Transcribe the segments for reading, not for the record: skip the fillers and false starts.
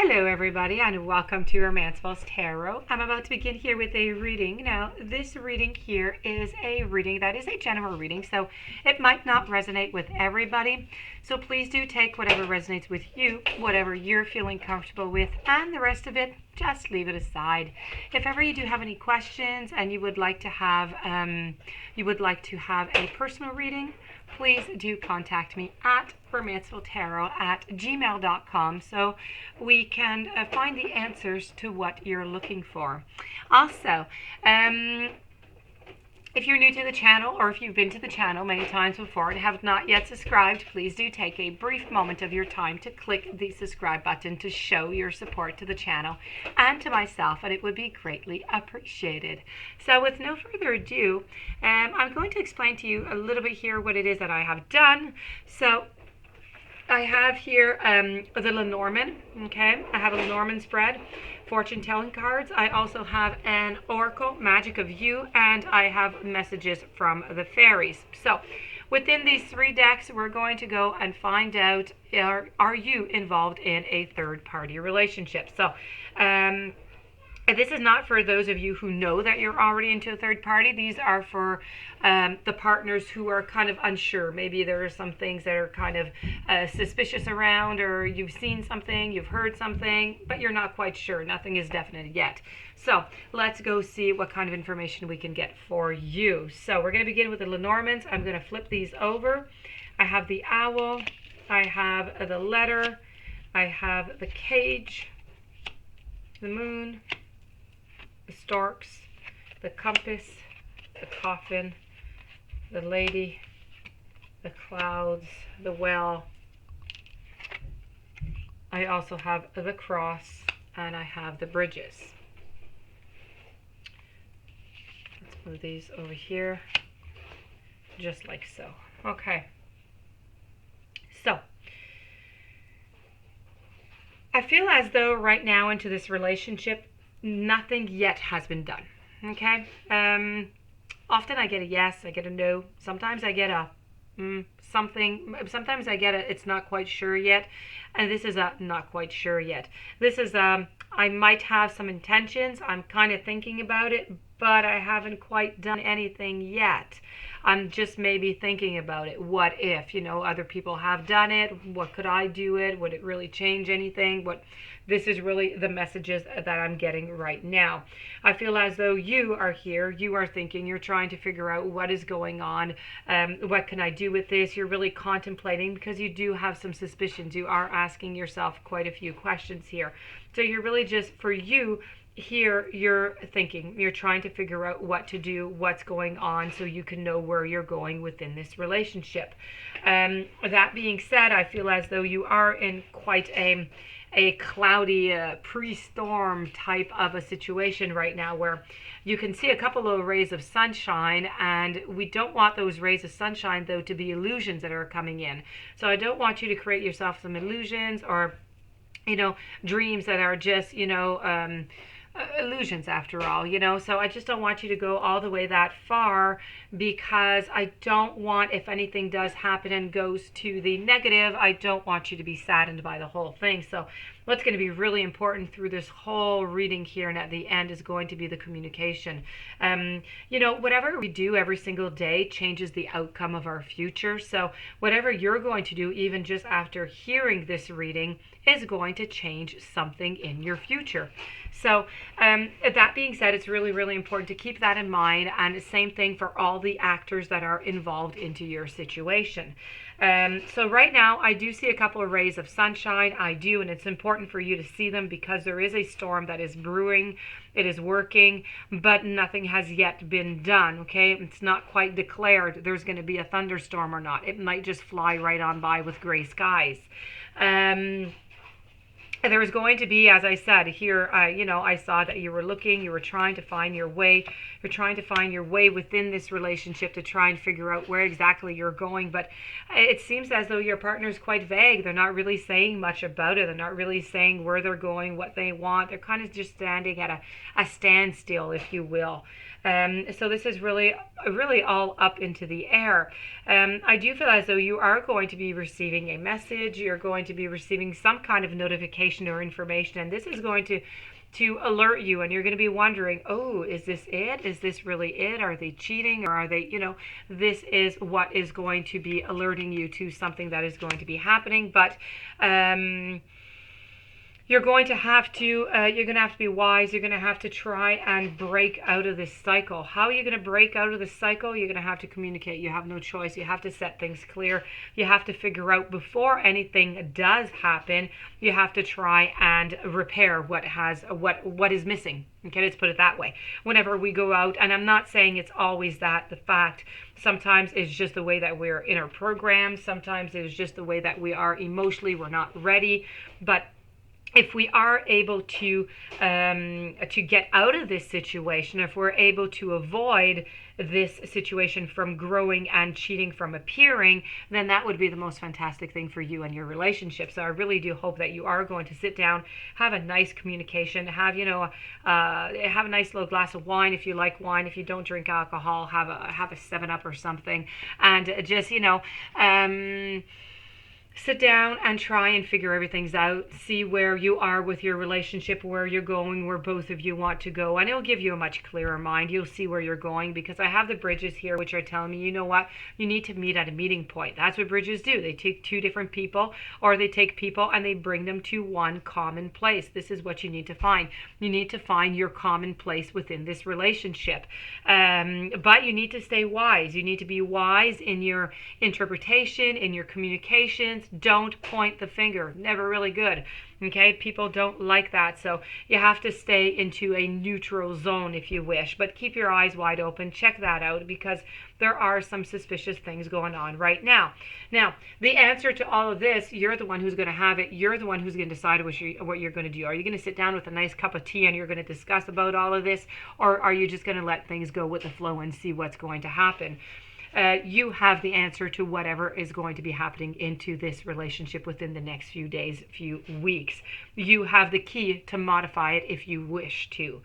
Hello everybody and welcome to Romancefull's Tarot. I'm about to begin here with a reading. Now this reading here is a reading that is a general reading, so it might not resonate with everybody. So please do take whatever resonates with you, whatever you're feeling comfortable with, and the rest of it, just leave it aside. If ever you do have any questions and you would like to have a personal reading, please do contact me at romancefulltarot@gmail.com so we can find the answers to what you're looking for. Also, if you're new to the channel, or if you've been to the channel many times before and have not yet subscribed, please do take a brief moment of your time to click the subscribe button to show your support to the channel and to myself, and it would be greatly appreciated. So with no further ado, I'm going to explain to you a little bit here what it is that I have done. So I have here the Lenormand, okay? I have a Lenormand spread, fortune telling cards. I also have an Oracle, Magic of You, and I have messages from the fairies. So within these three decks, we're going to go and find out, are you involved in a third-party relationship? So this is not for those of you who know that you're already into a third party. These are for the partners who are kind of unsure. Maybe there are some things that are kind of suspicious around, or you've seen something, you've heard something, but you're not quite sure. Nothing is definite yet. So let's go see what kind of information we can get for you. So we're going to begin with the Lenormands. I'm going to flip these over. I have the owl. I have the letter. I have the cage, the moon, the storks, the compass, the coffin, the lady, the clouds, the well. I also have the cross, and I have the bridges. Let's move these over here, just like so. Okay. So, I feel as though right now into this relationship, nothing yet has been done. Okay. Often I get a yes, I get a no. Sometimes I get a something. Sometimes I get a it's not quite sure yet, and this is a not quite sure yet. This is I might have some intentions. I'm kind of thinking about it, but I haven't quite done anything yet. I'm just maybe thinking about it. What if, other people have done it? What could I do it? Would it really change anything? This is really the messages that I'm getting right now. I feel as though you are here, you are thinking, you're trying to figure out what is going on, what can I do with this? You're really contemplating because you do have some suspicions. You are asking yourself quite a few questions here. So you're really just, for you, here you're thinking, you're trying to figure out what to do, what's going on, so you can know where you're going within this relationship. That being said, I feel as though you are in quite a cloudy pre-storm type of a situation right now, where you can see a couple of rays of sunshine, and we don't want those rays of sunshine though to be illusions that are coming in. So I don't want you to create yourself some illusions or dreams that are just illusions after all, so I just don't want you to go all the way that far, because I don't want, if anything does happen and goes to the negative, I don't want you to be saddened by the whole thing. So what's going to be really important through this whole reading here and at the end is going to be the communication. Whatever we do every single day changes the outcome of our future. So whatever you're going to do, even just after hearing this reading, is going to change something in your future. So that being said, it's really, really important to keep that in mind, and the same thing for all the actors that are involved into your situation. So right now, I do see a couple of rays of sunshine. I do, and it's important for you to see them because there is a storm that is brewing. It is working, but nothing has yet been done, okay? It's not quite declared there's going to be a thunderstorm or not. It might just fly right on by with gray skies. There is going to be, as I said here, I saw that you were looking, you were trying to find your way. You're trying to find your way within this relationship to try and figure out where exactly you're going. But it seems as though your partner is quite vague. They're not really saying much about it. They're not really saying where they're going, what they want. They're kind of just standing at a standstill, if you will. So this is really all up into the air. I do feel as though you are going to be receiving a message. You're going to be receiving some kind of notification communication or information, and this is going to alert you, and you're going to be wondering, oh, is this it? Is this really it? Are they cheating, or are they, this is what is going to be alerting you to something that is going to be happening. But you're going to have to be wise. You're going to have to try and break out of this cycle. How are you going to break out of this cycle? You're going to have to communicate. You have no choice. You have to set things clear. You have to figure out before anything does happen. You have to try and repair what is missing. Okay, let's put it that way. Whenever we go out, and I'm not saying it's always that, the fact, sometimes it's just the way that we're in our program. Sometimes it's just the way that we are emotionally. We're not ready. But if we are able to get out of this situation, if we're able to avoid this situation from growing and cheating from appearing, then that would be the most fantastic thing for you and your relationship. So I really do hope that you are going to sit down, have a nice communication, have a nice little glass of wine if you like wine. If you don't drink alcohol, have a 7-Up or something, and just sit down and try and figure everything out. See where you are with your relationship, where you're going, where both of you want to go. And it'll give you a much clearer mind. You'll see where you're going, because I have the bridges here, which are telling me, you know what? You need to meet at a meeting point. That's what bridges do. They take two different people, or they take people and they bring them to one common place. This is what you need to find. You need to find your common place within this relationship. But you need to stay wise. You need to be wise in your interpretation, in your communications. Don't point the finger. Never really good. Okay, people don't like that. So you have to stay into a neutral zone if you wish, but keep your eyes wide open. Check that out, because there are some suspicious things going on right now. Now, the answer to all of this, you're the one who's going to have it. You're the one who's going to decide what you're going to do. Are you going to sit down with a nice cup of tea and you're going to discuss about all of this, or are you just going to let things go with the flow and see what's going to happen? You have the answer to whatever is going to be happening into this relationship within the next few days, few weeks. You have the key to modify it if you wish to.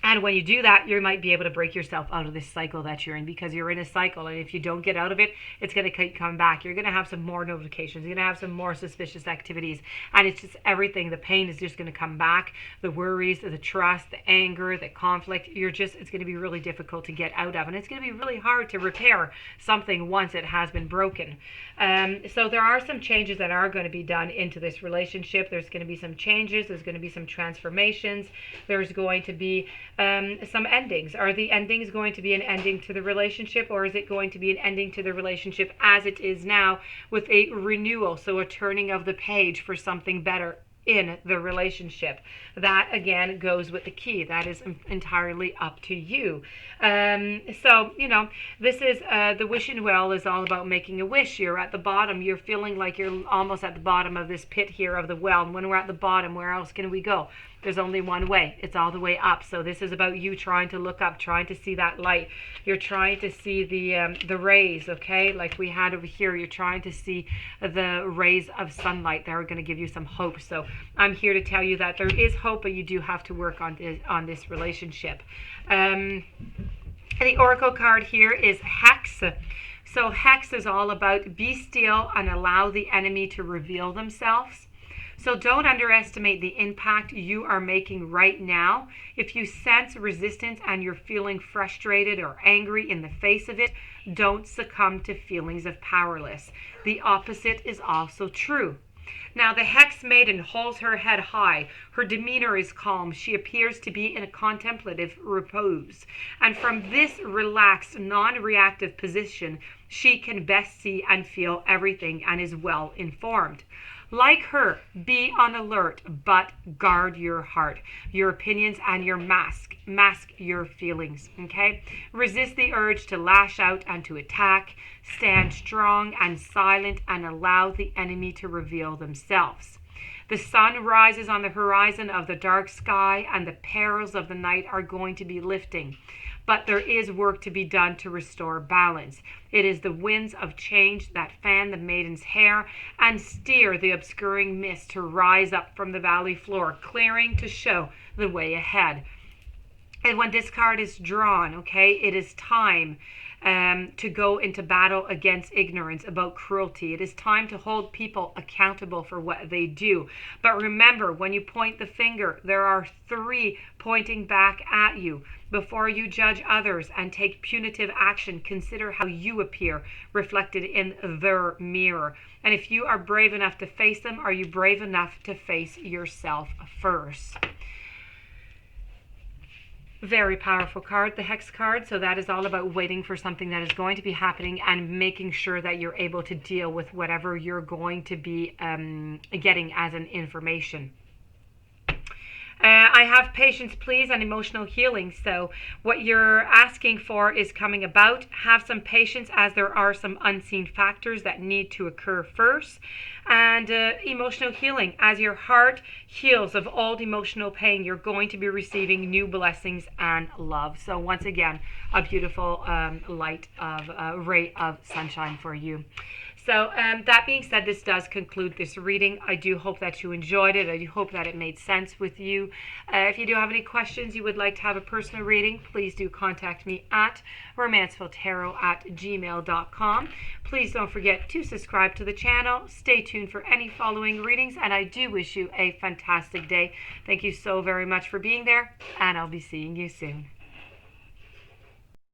And when you do that, you might be able to break yourself out of this cycle that you're in, because you're in a cycle. And if you don't get out of it, it's going to come back. You're going to have some more notifications. You're going to have some more suspicious activities. And it's just everything. The pain is just going to come back. The worries, the trust, the anger, the conflict. It's going to be really difficult to get out of. And it's going to be really hard to repair something once it has been broken. So there are some changes that are going to be done into this relationship. There's going to be some changes. There's going to be some transformations. There's going to be some endings. Are the endings going to be an ending to the relationship, or is it going to be an ending to the relationship as it is now, with a renewal, so a turning of the page for something better in the relationship? That again goes with the key. That is entirely up to you. So this is the wishing well is all about making a wish. You're at the bottom. You're feeling like you're almost at the bottom of this pit here of the well. And when we're at the bottom, where else can we go? There's only one way. It's all the way up. So this is about you trying to look up, trying to see that light. You're trying to see the rays, okay? Like we had over here, you're trying to see the rays of sunlight that are going to give you some hope. So I'm here to tell you that there is hope, but you do have to work on this relationship. The oracle card here is Hex. So Hex is all about be still and allow the enemy to reveal themselves. So don't underestimate the impact you are making right now. If you sense resistance and you're feeling frustrated or angry in the face of it, don't succumb to feelings of powerless. The opposite is also true. Now, the Hex Maiden holds her head high. Her demeanor is calm. She appears to be in a contemplative repose. And from this relaxed, non-reactive position, she can best see and feel everything and is well informed. Like her, be on alert, but guard your heart, your opinions, and your mask your feelings, okay? Resist the urge to lash out and to attack. Stand strong and silent and allow the enemy to reveal themselves. The sun rises on the horizon of the dark sky, and the perils of the night are going to be lifting. But there is work to be done to restore balance. It is the winds of change that fan the maiden's hair and steer the obscuring mist to rise up from the valley floor, clearing to show the way ahead. And when this card is drawn, okay, it is time to go into battle against ignorance, about cruelty. It is time to hold people accountable for what they do. But remember, when you point the finger, there are 3 pointing back at you. Before you judge others and take punitive action, consider how you appear reflected in their mirror. And if you are brave enough to face them, are you brave enough to face yourself first? Very powerful card, the Hex card. So that is all about waiting for something that is going to be happening and making sure that you're able to deal with whatever you're going to be getting as an information. I have patience, please, and emotional healing. So what you're asking for is coming about. Have some patience, as there are some unseen factors that need to occur first. And emotional healing. As your heart heals of old emotional pain, you're going to be receiving new blessings and love. So once again, a beautiful light of ray of sunshine for you. So that being said, this does conclude this reading. I do hope that you enjoyed it. I do hope that it made sense with you. If you do have any questions, you would like to have a personal reading, please do contact me at romancefulltarot@gmail.com. Please don't forget to subscribe to the channel. Stay tuned for any following readings, and I do wish you a fantastic day. Thank you so very much for being there, and I'll be seeing you soon.